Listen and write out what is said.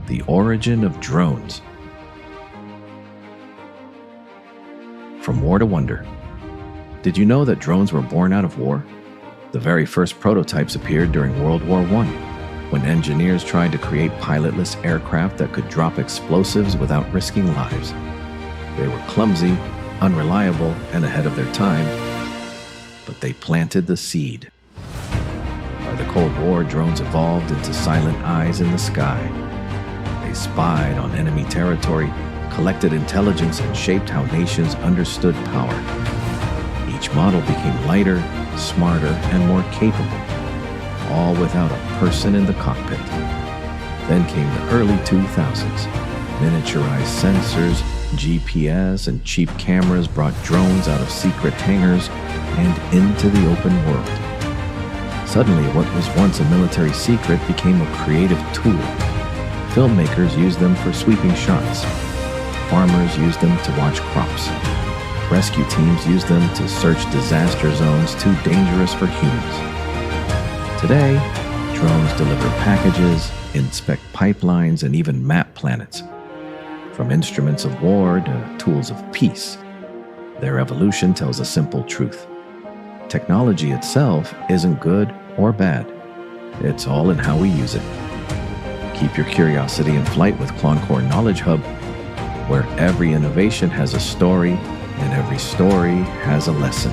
The origin of drones. From war to wonder. Did you know that drones were born out of war? The very first prototypes appeared during World War I, when engineers tried to create pilotless aircraft that could drop explosives without risking lives. They were clumsy, unreliable, and ahead of their time, but they planted the seed. By the Cold War, drones evolved into silent eyes in the sky. They spied on enemy territory, collected intelligence, and shaped how nations understood power. Each model became lighter, smarter, and more capable, all without a person in the cockpit. Then came the early 2000s. Miniaturized sensors, GPS, and cheap cameras brought drones out of secret hangars and into the open world. Suddenly, what was once a military secret became a creative tool. Filmmakers used them for sweeping shots. Farmers used them to watch crops. Rescue teams used them to search disaster zones too dangerous for humans. Today, drones deliver packages, inspect pipelines, and even map planets. From instruments of war to tools of peace, their evolution tells a simple truth. Technology itself isn't good or bad. It's all in how we use it. Keep your curiosity in flight with ClawnCore Knowledge Hub, where every innovation has a story and every story has a lesson.